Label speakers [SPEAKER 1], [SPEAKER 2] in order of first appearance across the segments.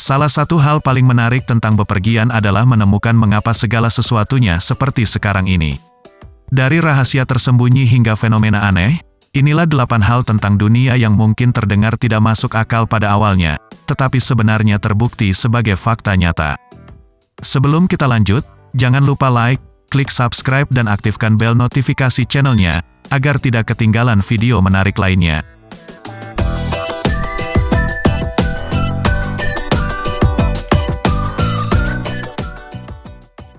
[SPEAKER 1] Salah satu hal paling menarik tentang bepergian adalah menemukan mengapa segala sesuatunya seperti sekarang ini. Dari rahasia tersembunyi hingga fenomena aneh, inilah 8 hal tentang dunia yang mungkin terdengar tidak masuk akal pada awalnya, tetapi sebenarnya terbukti sebagai fakta nyata. Sebelum kita lanjut, jangan lupa like, klik subscribe dan aktifkan bel notifikasi channelnya, agar tidak ketinggalan video menarik lainnya.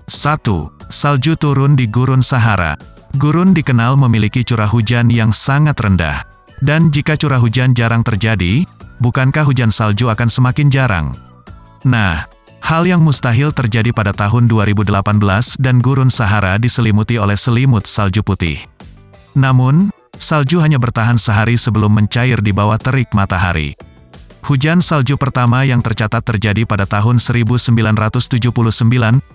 [SPEAKER 1] 1. Salju turun di Gurun Sahara. Gurun dikenal memiliki curah hujan yang sangat rendah. Dan jika curah hujan jarang terjadi, bukankah hujan salju akan semakin jarang? Nah, hal yang mustahil terjadi pada tahun 2018 dan Gurun Sahara diselimuti oleh selimut salju putih. Namun, salju hanya bertahan sehari sebelum mencair di bawah terik matahari. Hujan salju pertama yang tercatat terjadi pada tahun 1979,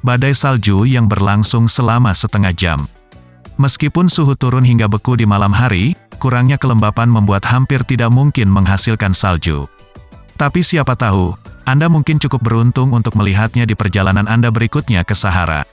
[SPEAKER 1] badai salju yang berlangsung selama setengah jam. Meskipun suhu turun hingga beku di malam hari, kurangnya kelembapan membuat hampir tidak mungkin menghasilkan salju. Tapi siapa tahu, Anda mungkin cukup beruntung untuk melihatnya di perjalanan Anda berikutnya ke Sahara.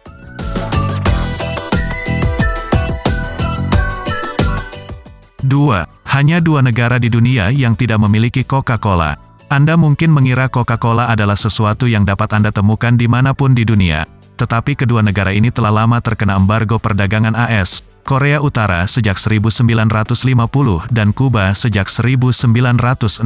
[SPEAKER 1] 2. Hanya 2 negara di dunia yang tidak memiliki Coca-Cola. Anda mungkin mengira Coca-Cola adalah sesuatu yang dapat Anda temukan dimanapun di dunia. Tetapi kedua negara ini telah lama terkena embargo perdagangan AS, Korea Utara sejak 1950 dan Kuba sejak 1962.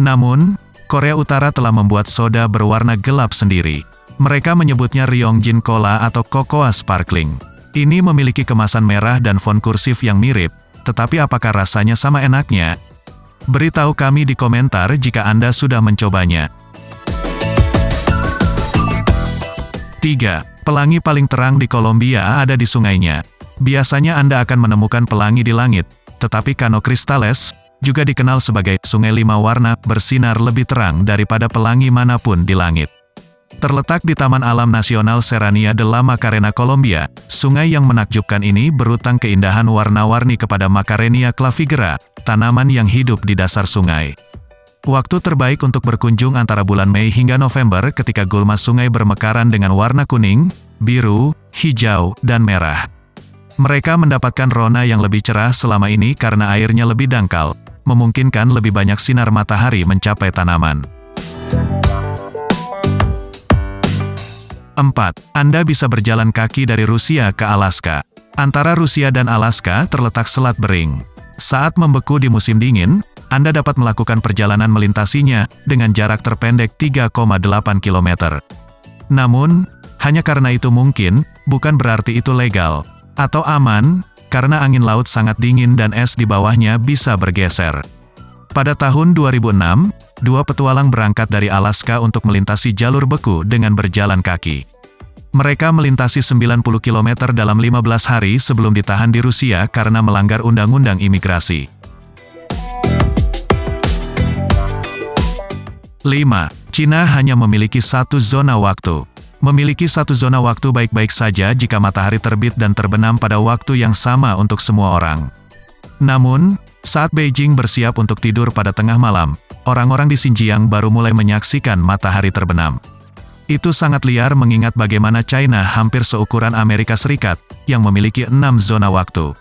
[SPEAKER 1] Namun, Korea Utara telah membuat soda berwarna gelap sendiri. Mereka menyebutnya Ryongjin Cola atau Cocoa Sparkling. Ini memiliki kemasan merah dan font kursif yang mirip, tetapi apakah rasanya sama enaknya? Beritahu kami di komentar jika Anda sudah mencobanya. 3. Pelangi paling terang di Kolombia ada di sungainya. Biasanya Anda akan menemukan pelangi di langit, tetapi Cano Cristales, juga dikenal sebagai sungai 5 warna, bersinar lebih terang daripada pelangi manapun di langit. Terletak di Taman Alam Nasional Serranía de la Macarena, Kolombia, sungai yang menakjubkan ini berutang keindahan warna-warni kepada Macarenia clavigera, tanaman yang hidup di dasar sungai. Waktu terbaik untuk berkunjung antara bulan Mei hingga November ketika gulma sungai bermekaran dengan warna kuning, biru, hijau, dan merah. Mereka mendapatkan rona yang lebih cerah selama ini karena airnya lebih dangkal, memungkinkan lebih banyak sinar matahari mencapai tanaman. 4. Anda bisa berjalan kaki dari Rusia ke Alaska. Antara Rusia dan Alaska terletak Selat Bering. Saat membeku di musim dingin, Anda dapat melakukan perjalanan melintasinya dengan jarak terpendek 3,8 km. Namun, hanya karena itu mungkin, bukan berarti itu legal atau aman, karena angin laut sangat dingin dan es di bawahnya bisa bergeser. Pada tahun 2006, 2 petualang berangkat dari Alaska untuk melintasi jalur beku dengan berjalan kaki. Mereka melintasi 90 km dalam 15 hari sebelum ditahan di Rusia karena melanggar undang-undang imigrasi. 5. Cina hanya memiliki 1 zona waktu. Memiliki 1 zona waktu baik-baik saja jika matahari terbit dan terbenam pada waktu yang sama untuk semua orang. Namun, saat Beijing bersiap untuk tidur pada tengah malam, orang-orang di Xinjiang baru mulai menyaksikan matahari terbenam. Itu sangat liar mengingat bagaimana China hampir seukuran Amerika Serikat, yang memiliki 6 zona waktu.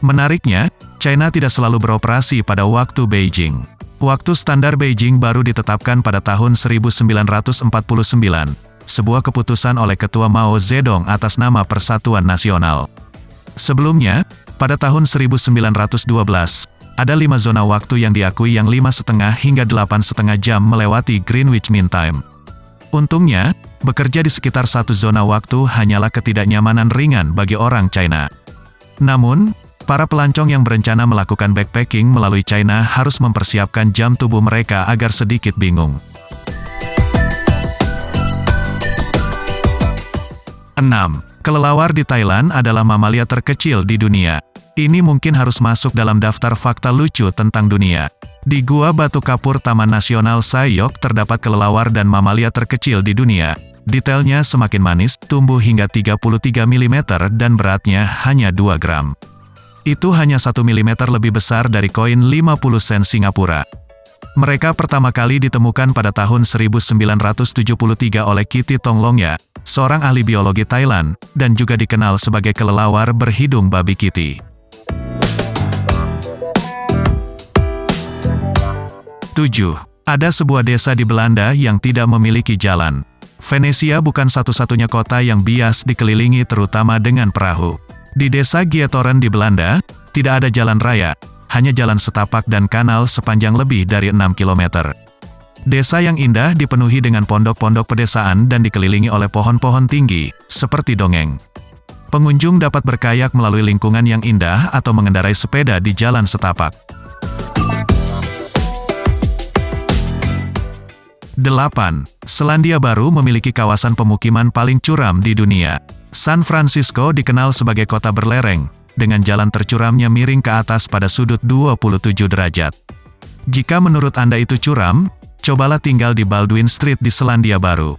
[SPEAKER 1] Menariknya, China tidak selalu beroperasi pada waktu Beijing. Waktu standar Beijing baru ditetapkan pada tahun 1949, sebuah keputusan oleh Ketua Mao Zedong atas nama Persatuan Nasional. Sebelumnya, pada tahun 1912, ada 5 zona waktu yang diakui yang 5,5 hingga 8,5 jam melewati Greenwich Mean Time. Untungnya, bekerja di sekitar 1 zona waktu hanyalah ketidaknyamanan ringan bagi orang China. Namun, para pelancong yang berencana melakukan backpacking melalui China harus mempersiapkan jam tubuh mereka agar sedikit bingung. 6. Kelelawar di Thailand adalah mamalia terkecil di dunia. Ini mungkin harus masuk dalam daftar fakta lucu tentang dunia. Di Gua Batu Kapur Taman Nasional Sayok terdapat kelelawar dan mamalia terkecil di dunia. Detailnya semakin manis, tumbuh hingga 33 mm dan beratnya hanya 2 gram. Itu hanya 1 mm lebih besar dari koin 50 sen Singapura. Mereka pertama kali ditemukan pada tahun 1973 oleh Kitty Thonglongya, seorang ahli biologi Thailand, dan juga dikenal sebagai kelelawar berhidung babi Kitty. 7. Ada sebuah desa di Belanda yang tidak memiliki jalan. Venesia bukan satu-satunya kota yang bias dikelilingi terutama dengan perahu. Di desa Gietoren di Belanda, tidak ada jalan raya, hanya jalan setapak dan kanal sepanjang lebih dari 6 km. Desa yang indah dipenuhi dengan pondok-pondok pedesaan dan dikelilingi oleh pohon-pohon tinggi, seperti dongeng. Pengunjung dapat berkayak melalui lingkungan yang indah atau mengendarai sepeda di jalan setapak. 8. Selandia Baru memiliki kawasan pemukiman paling curam di dunia. San Francisco dikenal sebagai kota berlereng, dengan jalan tercuramnya miring ke atas pada sudut 27 derajat. Jika menurut Anda itu curam, cobalah tinggal di Baldwin Street di Selandia Baru.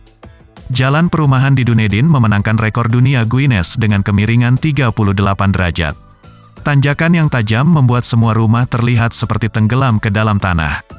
[SPEAKER 1] Jalan perumahan di Dunedin memenangkan rekor dunia Guinness dengan kemiringan 38 derajat. Tanjakan yang tajam membuat semua rumah terlihat seperti tenggelam ke dalam tanah.